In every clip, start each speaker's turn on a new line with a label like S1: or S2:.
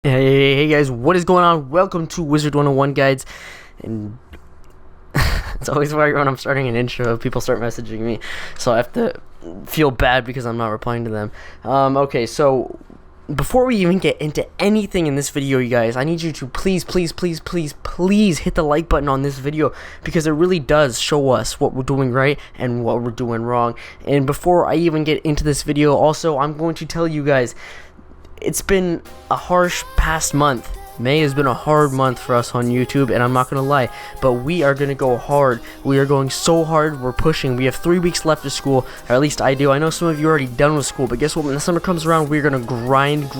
S1: Hey guys, what is going on? Welcome to Wizard101 Guides. And it's always weird when I'm starting an intro, people start messaging me, so I have to feel bad because I'm not replying to them. Okay, so before we even get into anything in this video, you guys, I need you to please hit the like button on this video, because it really does show us what we're doing right and what we're doing wrong. And before I even get into this video, also, I'm going to tell you guys, it's been a harsh past month. May has been a hard month for us on YouTube, and I'm not gonna lie, but we are gonna go hard. We are going so hard, we're pushing. We have 3 weeks left of school, or at least I do. I know some of you are already done with school, but guess what? When the summer comes around, we're gonna grind,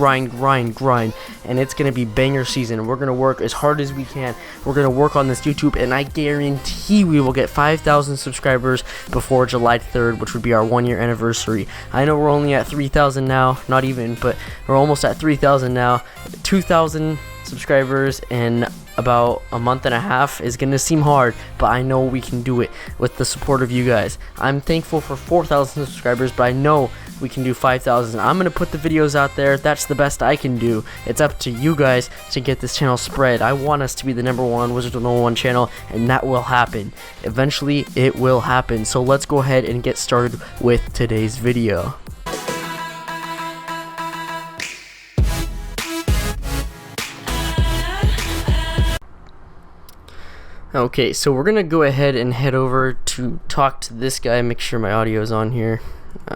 S1: and it's gonna be banger season. We're gonna work as hard as we can. We're gonna work on this YouTube, and I guarantee we will get 5,000 subscribers before July 3rd, which would be our 1-year anniversary. I know we're only at 3,000 now, not even, but we're almost at 3,000 now. 2,000 subscribers in about a month and a half is gonna seem hard, but I know we can do it with the support of you guys. I'm thankful for 4,000 subscribers, but I know we can do 5,000. I'm gonna put the videos out there. That's the best I can do. It's up to you guys to get this channel spread. I want us to be the #1 Wizard101 channel, and that will happen. Eventually it will happen. So let's go ahead and get started with today's video. Okay, so we're gonna go ahead and head over to talk to this guy. Make sure my audio is on here.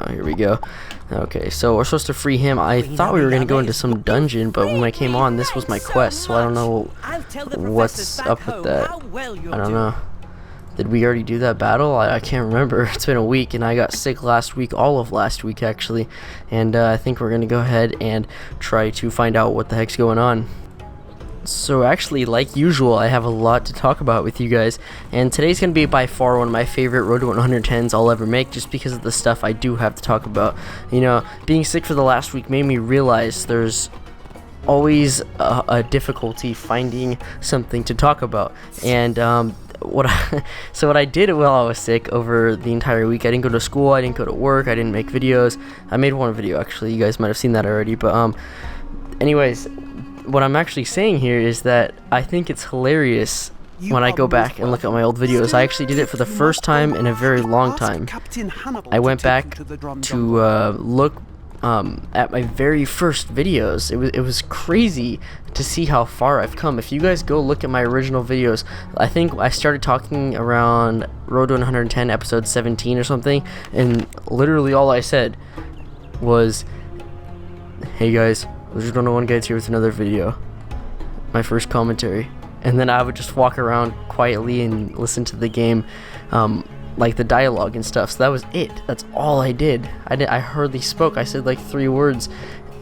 S1: Here we go. Okay, so we're supposed to free him. I thought we were gonna go into some dungeon, but when I came on, this was my quest, so I don't know what's up with that. I don't know. Did we already do that battle? I can't remember. It's been a week, and I got sick last week, all of last week actually, and I think we're gonna go ahead and try to find out what the heck's going on. So actually, like usual, I have a lot to talk about with you guys, and today's going to be by far one of my favorite Road to 110s I'll ever make, just because of the stuff I do have to talk about. You know, being sick for the last week made me realize there's always a difficulty finding something to talk about, and what I did while I was sick over the entire week, I didn't go to school, I didn't go to work, I didn't make videos. I made one video actually, you guys might have seen that already, but anyways, what I'm actually saying here is that I think it's hilarious when I go back and look at my old videos. I actually did it for the first time in a very long time. I went back to look at my very first videos. It was crazy to see how far I've come. If you guys go look at my original videos, I think I started talking around Road to 110 episode 17 or something, and literally all I said was, "Hey guys, Wizard101 Guides here with another video," my first commentary, and then I would just walk around quietly and listen to the game, like the dialogue and stuff. So that was it. That's all I did. I hardly spoke. I said like 3 words,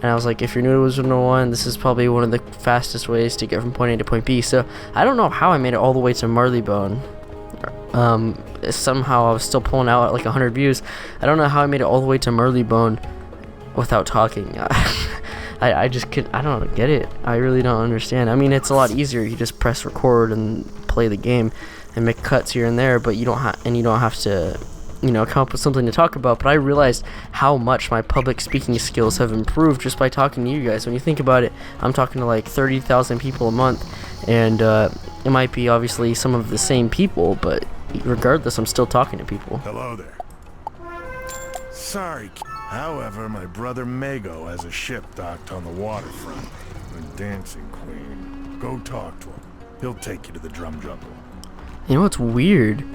S1: and I was like, if you're new to Wizard101, this is probably one of the fastest ways to get from point A to point B. So I don't know how I made it all the way to Marleybone. Somehow I was still pulling out at like 100 views. I don't know how I made it all the way to Marleybone without talking. I just I don't get it. I really don't understand. I mean, it's a lot easier. You just press record and play the game and make cuts here and there, but you don't have to, you know, come up with something to talk about. But I realized how much my public speaking skills have improved just by talking to you guys. When you think about it, I'm talking to like 30,000 people a month, and it might be obviously some of the same people, but regardless, I'm still talking to people.
S2: Hello there. Sorry. However, my brother Mago has a ship docked on the waterfront. A dancing queen. Go talk to him. He'll take you to the drum jungle.
S1: You know what's weird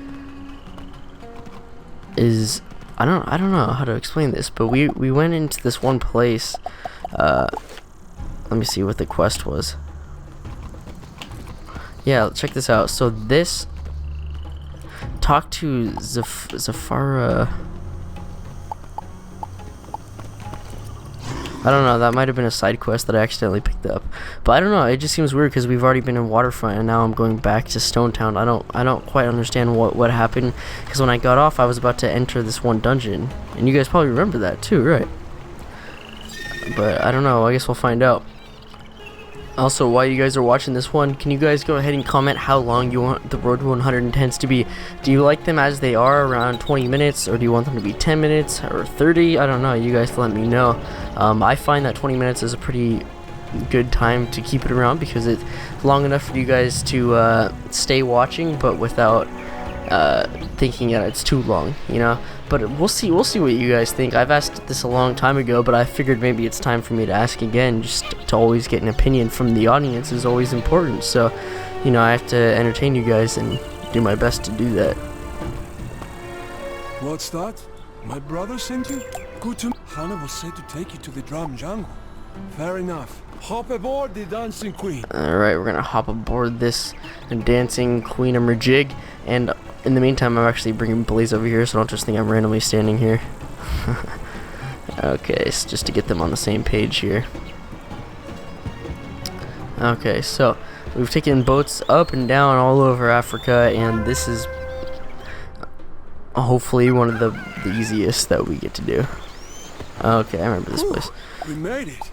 S1: is I don't know how to explain this, but we went into this one place. Let me see what the quest was. Yeah, check this out. So this, talk to Zafara. I don't know, that might have been a side quest that I accidentally picked up. But I don't know, it just seems weird because we've already been in Waterfront and now I'm going back to Stone Town. I don't quite understand what happened, because when I got off I was about to enter this one dungeon. And you guys probably remember that too, right? But I don't know, I guess we'll find out. Also, while you guys are watching this one, can you guys go ahead and comment how long you want the Road to 110s to be? Do you like them as they are, around 20 minutes, or do you want them to be 10 minutes or 30? I don't know, you guys let me know. I find that 20 minutes is a pretty good time to keep it around because it's long enough for you guys to stay watching, but without thinking that it's too long, you know. But we'll see what you guys think. I've asked this a long time ago, but I figured maybe it's time for me to ask again, just to always get an opinion from the audience is always important. So, you know, I have to entertain you guys and do my best to do that.
S3: What's that? My brother sent you? Good to... Hannah was said to take you to the drum jungle. Fair enough. Hop aboard the Dancing Queen.
S1: Alright, we're gonna hop aboard this Dancing Queen jig, and in the meantime I'm actually bringing Blaze over here, so don't just think I'm randomly standing here. Okay, so just to get them on the same page here. Okay, so we've taken boats up and down all over Africa, and this is hopefully one of the easiest that we get to do. Okay, I remember this place.
S3: We made it.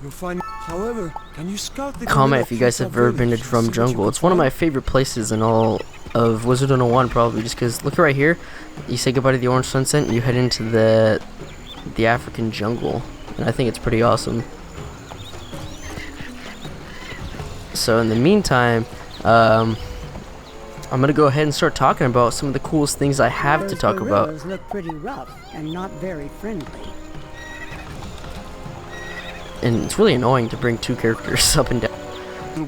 S3: You'll find. However, can you scout the
S1: comment if you guys have ever been to Drum Jungle. It's one of my favorite places in all of Wizard101, probably, just because look right here. You say goodbye to the orange sunset, and you head into the African jungle, and I think it's pretty awesome. So in the meantime, I'm gonna go ahead and start talking about some of the coolest things I have to talk about.
S4: Those look pretty rough and not very friendly.
S1: And it's really annoying to bring two characters up and down.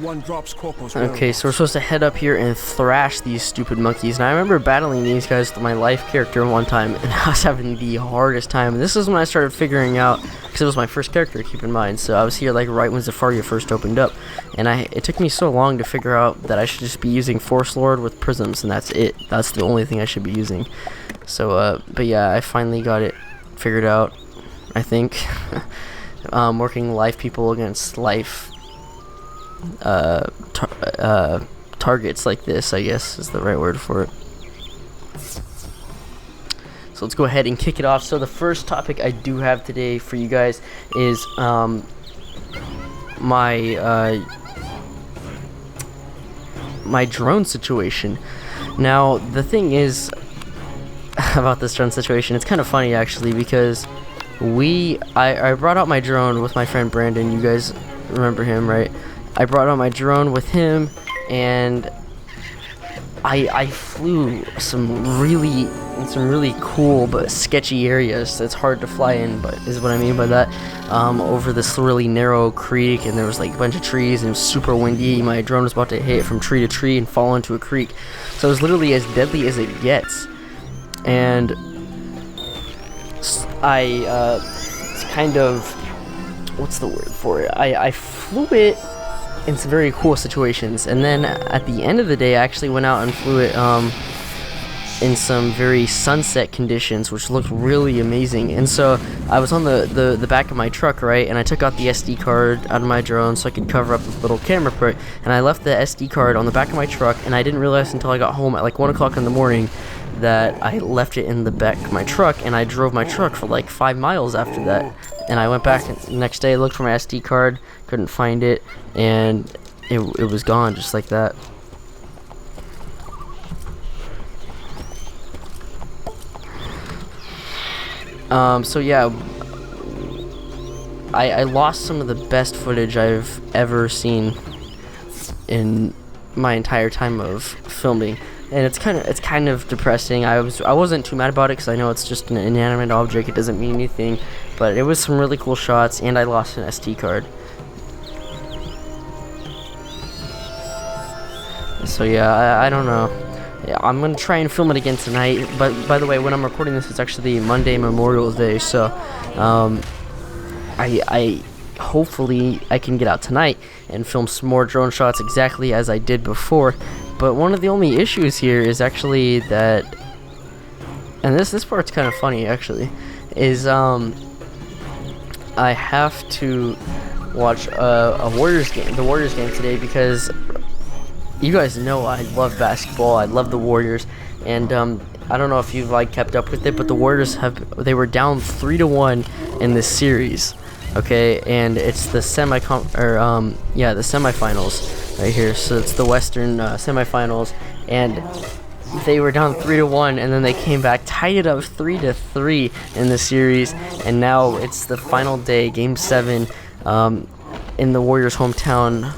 S3: One drops Coco's
S1: Okay, so we're supposed to head up here and thrash these stupid monkeys. And I remember battling these guys with my life character one time, and I was having the hardest time. And this is when I started figuring out, because it was my first character, keep in mind. So I was here like right when Zafaria first opened up, and it took me so long to figure out that I should just be using Force Lord with prisms, and that's it. That's the only thing I should be using. So, but yeah, I finally got it figured out, I think. Working life people against life targets like this, I guess is the right word for it. So let's go ahead and kick it off. So the first topic I do have today for you guys is my drone situation. Now the thing is about this drone situation, it's kind of funny actually, because I brought out my drone with my friend Brandon. You guys remember him, right? I brought out my drone with him, and I flew some really cool but sketchy areas that's hard to fly in, but is what I mean by that. Over this really narrow creek, and there was like a bunch of trees, and it was super windy. My drone was about to hit from tree to tree and fall into a creek, so it was literally as deadly as it gets. And it's kind of, what's the word for it? I flew it in some very cool situations, and then at the end of the day I actually went out and flew it in some very sunset conditions, which looked really amazing. And so I was on the back of my truck, right, and I took out the SD card out of my drone so I could cover up the little camera part, and I left the SD card on the back of my truck, and I didn't realize until I got home at like 1 o'clock in the morning that I left it in the back of my truck, and I drove my truck for like 5 miles after that. And I went back the next day, looked for my SD card, couldn't find it, and it was gone just like that. So yeah, I lost some of the best footage I've ever seen in my entire time of filming. And it's kind of depressing. I wasn't too mad about it because I know it's just an inanimate object, it doesn't mean anything, but it was some really cool shots, and I lost an SD card. So yeah, I don't know. Yeah, I'm gonna try and film it again tonight. But by the way, when I'm recording this, it's actually Monday, Memorial Day, so I hopefully I can get out tonight and film some more drone shots exactly as I did before. But one of the only issues here is actually that, and this part's kind of funny actually, is I have to watch the Warriors game today, because you guys know I love basketball, I love the Warriors, and I don't know if you've like kept up with it, but the Warriors they were down 3-1 in this series, okay, and it's the the semifinals right here. So it's the Western semifinals, and they were down 3-1, and then they came back, tied it up 3-3 in the series, and now it's the final day, Game 7. in the Warriors' hometown,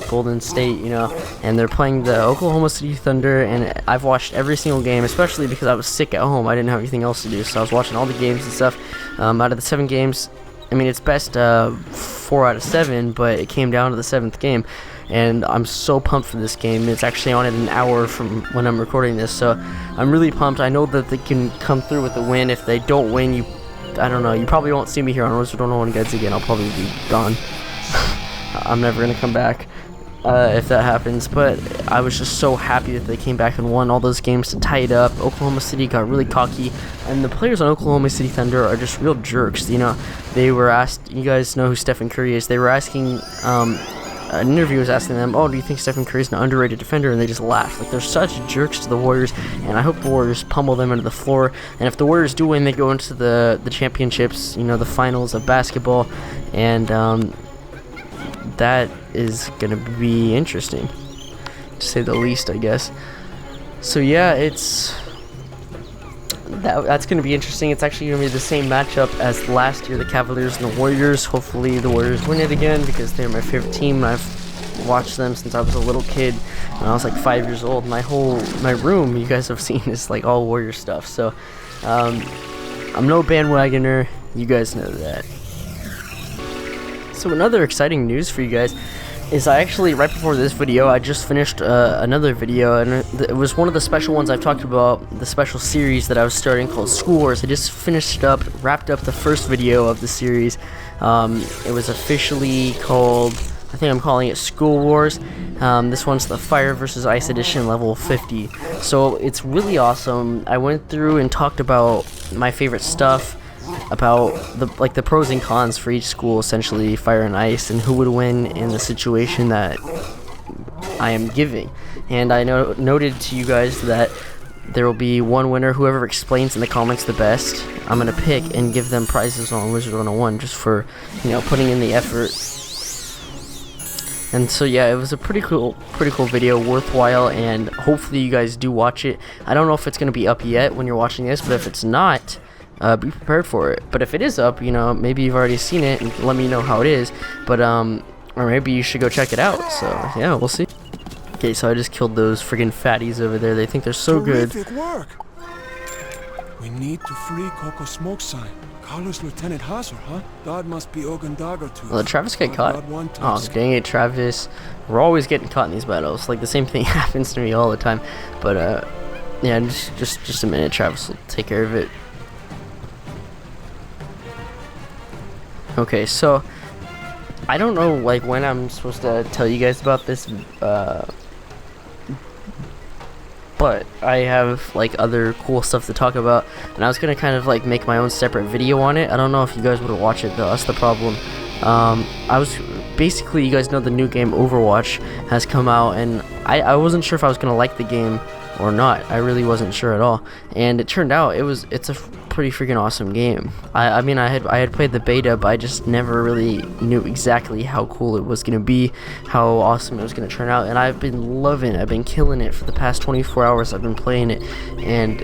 S1: Golden State, you know, and they're playing the Oklahoma City Thunder, and I've watched every single game, especially because I was sick at home. I didn't have anything else to do, so I was watching all the games and stuff. Out of the 7 games, I mean, it's best 4 out of 7, but it came down to the 7th game, and I'm so pumped for this game. It's actually on in an hour from when I'm recording this, so I'm really pumped. I know that they can come through with a win. If they don't win, I don't know, you probably won't see me here on Wizard101 Guides again. I'll probably be gone. I'm never gonna come back if that happens, but I was just so happy that they came back and won all those games to tie it up. Oklahoma City got really cocky, and the players on Oklahoma City Thunder are just real jerks. You know, they were asked, you guys know who Stephen Curry is, they were asking, an interview was asking them, oh, do you think Stephen Curry's an underrated defender? And they just laughed. Like, they're such jerks to the Warriors, and I hope the Warriors pummel them into the floor. And if the Warriors do win, they go into the championships, you know, the finals of basketball, and that is gonna be interesting, to say the least, I guess. So yeah, that's gonna be interesting. It's actually gonna be the same matchup as last year, the Cavaliers and the Warriors. Hopefully the Warriors win it again, because they're my favorite team. I've watched them since I was a little kid, when I was like 5 years old. My room, you guys have seen, is like all Warrior stuff. So I'm no bandwagoner, you guys know that. So another exciting news for you guys is I actually, right before this video, I just finished another video, and it was one of the special ones I've talked about, the special series that I was starting called School Wars. I just finished up, wrapped up the first video of the series. It was officially called, I think I'm calling it School Wars. This one's the Fire vs. Ice edition, level 50. So it's really awesome. I went through and talked about my favorite stuff, about the pros and cons for each school, essentially fire and ice, and who would win in the situation that I am giving. And I noted to you guys that there will be one winner. Whoever explains in the comments the best, I'm gonna pick and give them prizes on Wizard101, just for, you know, putting in the effort. And so yeah, it was a pretty cool video, worthwhile, and hopefully you guys do watch it. I don't know if it's gonna be up yet when you're watching this, but if it's not, be prepared for it. But if it is up, you know, maybe you've already seen it, and let me know how it is. But or maybe you should go check it out. So yeah, we'll see. Okay, so I just killed those friggin' fatties over there. They think they're so good.
S3: Terrific work. We need to free Coco Smoke Sign. Carlos Lieutenant Hazard, huh? That must be Ogun Daggertooth.
S1: Well, Travis got caught. Oh, dang it, Travis. We're always getting caught in these battles. Like, the same thing happens to me all the time. But yeah, just a minute. Travis will take care of it. Okay, so I don't know like when I'm supposed to tell you guys about this, but I have like other cool stuff to talk about, and I was gonna kind of like make my own separate video on it. I don't know if you guys would watch it though. That's the problem. I was basically, you guys know the new game Overwatch has come out, and I wasn't sure if I was gonna like the game or not. I really wasn't sure at all, and it turned out it's a pretty freaking awesome game. I mean, I had played the beta, but I just never really knew exactly how cool it was gonna be, how awesome it was gonna turn out, and I've been killing it for the past 24 hours. I've been playing it, and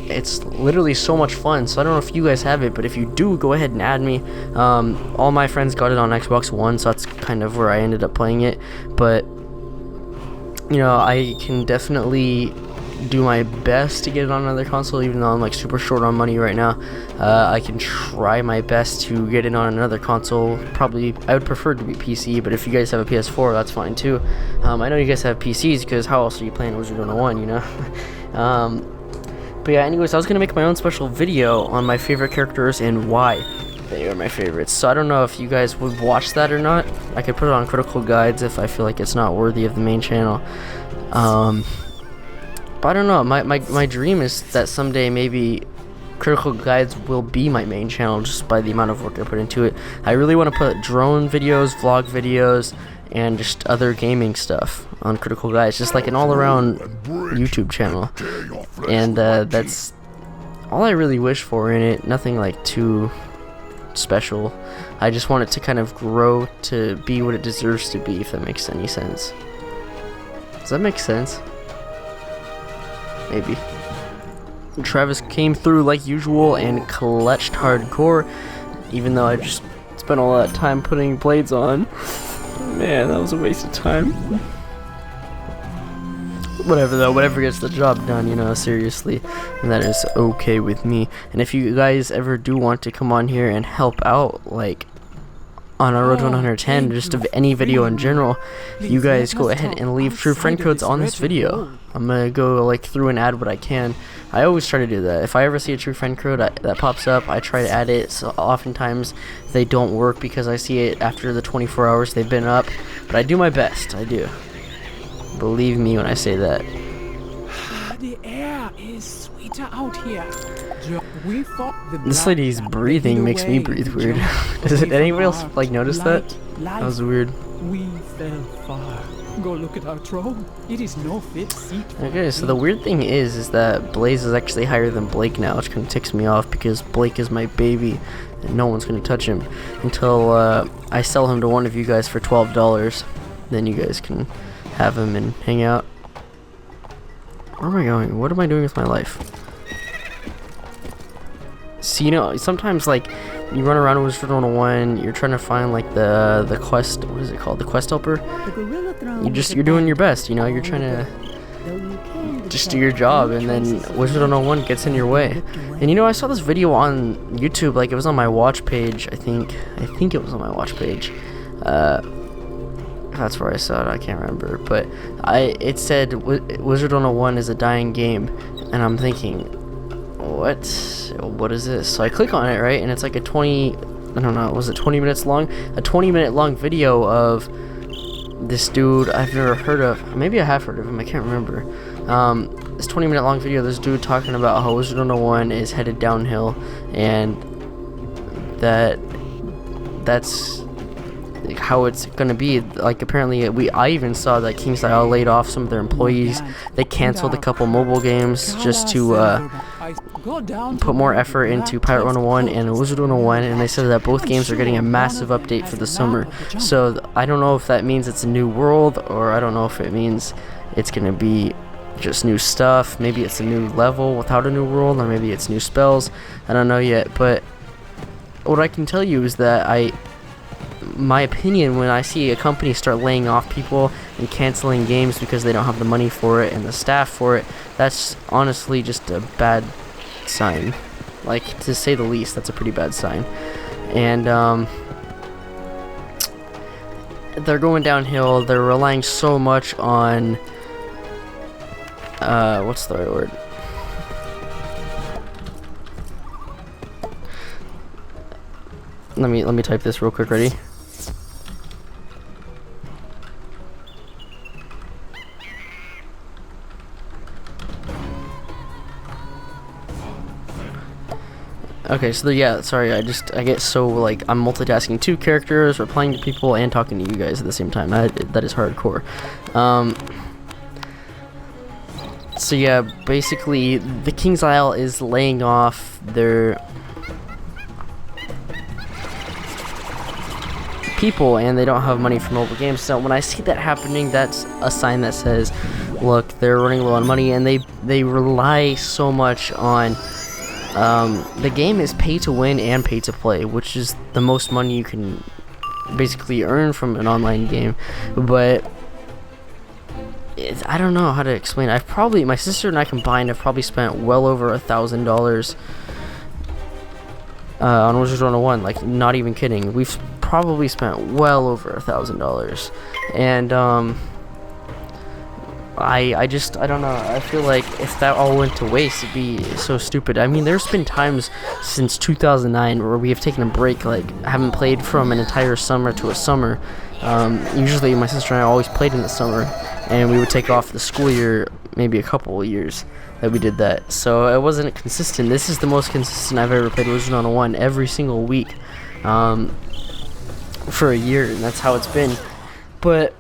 S1: it's literally so much fun. So I don't know if you guys have it, but if you do, go ahead and add me. All my friends got it on Xbox One, so that's kind of where I ended up playing it. But you know, I can definitely do my best to get it on another console, even though I'm like super short on money right now. I can try my best to get it on another console. Probably I would prefer it to be PC, but if you guys have a PS4, that's fine too. I know you guys have PCs, because how else are you playing Wizard101, you know? But yeah, anyways, I was gonna make my own special video on my favorite characters and why they are my favorites. So I don't know if you guys would watch that or not. I could put it on Critical Guides if I feel like it's not worthy of the main channel. But I don't know, my dream is that someday maybe Critical Guides will be my main channel, just by the amount of work I put into it. I really want to put drone videos, vlog videos, and just other gaming stuff on Critical Guides, just like an all-around YouTube channel. And that's all I really wish for in it. Nothing like too special. I just want it to kind of grow to be what it deserves to be, if that makes any sense. Does that make sense? Maybe. Travis came through like usual and clutched hardcore, even though I just spent all that time putting blades on. Man, that was a waste of time. Whatever though, whatever gets the job done, you know, seriously, and that is okay with me. And if you guys ever do want to come on here and help out, like on our Road to 110, just of any video in general, you guys go ahead and leave true friend codes on this video. I'm gonna go like through and add what I can. I always try to do that. If I ever see a true friend code that pops up, I try to add it. So oftentimes they don't work because I see it after the 24 hours they've been up, but I do my best. I do. Believe me when I say that.
S5: The air is sweeter out here. We fought the
S1: This lady's breathing makes me breathe weird. Does anybody else like notice that? That was weird.
S5: We fell far. Go look at our throne. It is no fit seat.
S1: Okay, so the weird thing is that Blaze is actually higher than Blake now, which kind of ticks me off because Blake is my baby and no one's gonna touch him until I sell him to one of you guys for $12. Then you guys can have him and hang out. Where am I going? What am I doing with my life? So, you know, sometimes like you run around with Wizard101, you're trying to find like the quest, what is it called? The quest helper? You're doing your best, you know, you're trying to just do your job, and then Wizard101 gets in your way. And you know, I saw this video on YouTube, like it was on my watch page, I think it was on my watch page. That's where I saw it, I can't remember, but it said Wizard101 is a dying game, and I'm thinking, what is this? So I click on it, right, and it's like a 20 minutes long? A 20-minute long video of this dude I've never heard of. Maybe I have heard of him, I can't remember. This 20-minute long video of this dude talking about how Wizard101 is headed downhill, and that's how it's gonna be. Like apparently I even saw that KingStyle laid off some of their employees. They canceled a couple mobile games just to put more effort into Pirate 101 and Wizard 101, and they said that both games are getting a massive update for the summer. So I don't know if that means it's a new world, or I don't know if it means it's gonna be just new stuff. Maybe it's a new level without a new world, or maybe it's new spells. I don't know yet, but what I can tell you is that my opinion, when I see a company start laying off people and canceling games because they don't have the money for it and the staff for it, that's honestly just a bad sign. Like, to say the least, that's a pretty bad sign. And they're going downhill. They're relying so much on what's the right word? Let me type this real quick. Ready? Okay, so yeah, sorry, I get so, like, I'm multitasking 2 characters, replying to people, and talking to you guys at the same time. That is hardcore. So yeah, basically, the King's Isle is laying off their people, and they don't have money for mobile games. So when I see that happening, that's a sign that says, look, they're running low on money, and they rely so much on the game is pay to win and pay to play, which is the most money you can basically earn from an online game. But I don't know how to explain it. My sister and I combined have probably spent well over $1,000 on Wizard101. Like, not even kidding. We've probably spent well over $1,000, and I don't know. I feel like if that all went to waste, it'd be so stupid. I mean, there's been times since 2009 where we have taken a break, like haven't played from an entire summer to a summer. Usually my sister and I always played in the summer, and we would take off the school year, maybe a couple of years that we did that. So it wasn't consistent. This is the most consistent I've ever played Wizard101 every single week for a year, and that's how it's been. But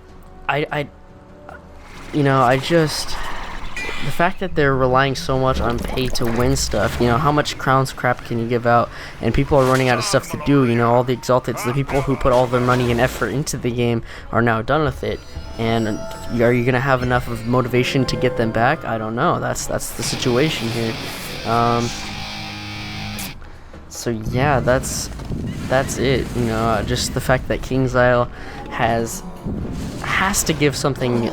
S1: the fact that they're relying so much on pay to win stuff, you know, how much crowns crap can you give out, and people are running out of stuff to do, you know, all the exalteds, the people who put all their money and effort into the game are now done with it, and are you gonna have enough of motivation to get them back? I don't know. That's the situation here. So yeah, that's it. You know, just the fact that King's Isle has to give something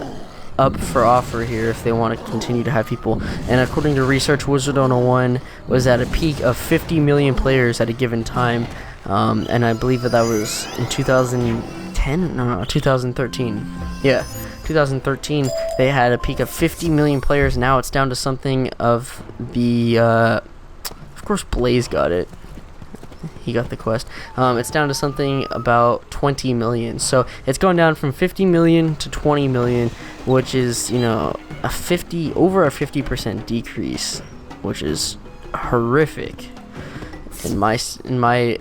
S1: up for offer here if they want to continue to have people. And according to research, Wizard101 was at a peak of 50 million players at a given time, and I believe that was in 2010, no, 2013. Yeah, 2013 they had a peak of 50 million players. Now it's down to something of the of course Blaze got it. He got the quest. It's down to something about 20 million. So it's gone down from 50 million to 20 million, which is, you know, over a 50% decrease, which is horrific in my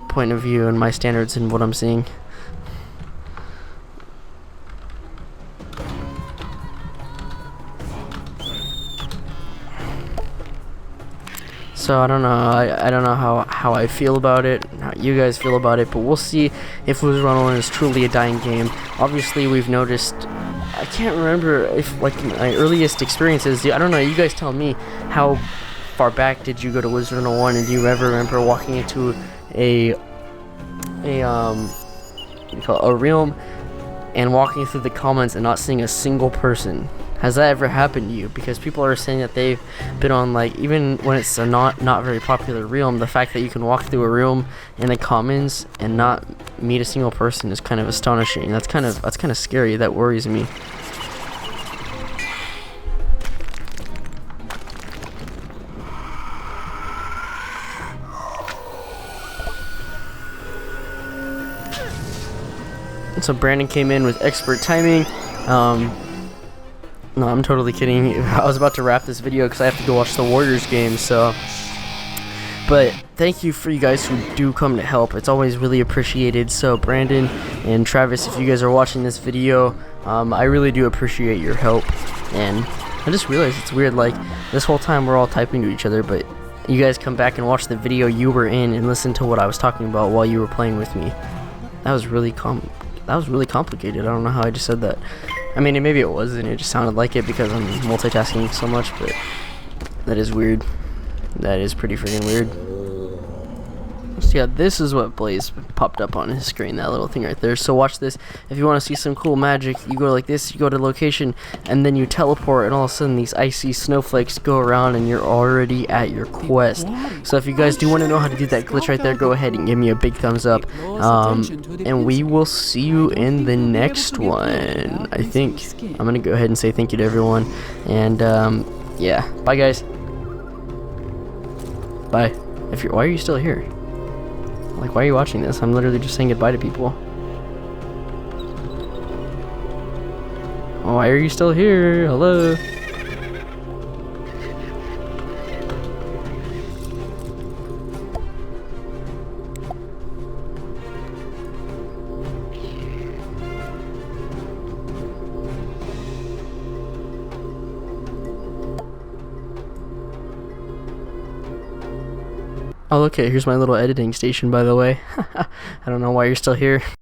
S1: point of view and my standards and what I'm seeing. So I don't know. I don't know how I feel about it, how you guys feel about it, but we'll see if Wizard101 is truly a dying game. Obviously, we've noticed. I can't remember if, like, my earliest experiences. I don't know. You guys tell me, how far back did you go to Wizard101, and do you ever remember walking into a realm and walking through the comments and not seeing a single person? Has that ever happened to you? Because people are saying that they've been on, like, even when it's a not very popular realm, the fact that you can walk through a realm in the comments and not meet a single person is kind of astonishing. That's kind of scary. That worries me. So Brandon came in with expert timing. No, I'm totally kidding. I was about to wrap this video because I have to go watch the Warriors game, so. But thank you for you guys who do come to help. It's always really appreciated. So Brandon and Travis, if you guys are watching this video, I really do appreciate your help. And I just realized it's weird, like, this whole time we're all typing to each other, but you guys come back and watch the video you were in and listen to what I was talking about while you were playing with me. That was really complicated. I don't know how I just said that. I mean, maybe it wasn't. It just sounded like it because I'm multitasking so much, but that is weird. That is pretty freaking weird. So yeah, this is what Blaze popped up on his screen, that little thing right there. So watch this. If you want to see some cool magic, you go like this, you go to location, and then you teleport, and all of a sudden these icy snowflakes go around, and you're already at your quest. So if you guys do want to know how to do that glitch right there, go ahead and give me a big thumbs up. And we will see you in the next one, I think. I'm going to go ahead and say thank you to everyone. And, yeah. Bye, guys. Bye. Why are you still here? Like, why are you watching this? I'm literally just saying goodbye to people. Why are you still here? Hello? Oh, okay, here's my little editing station, by the way. I don't know why you're still here.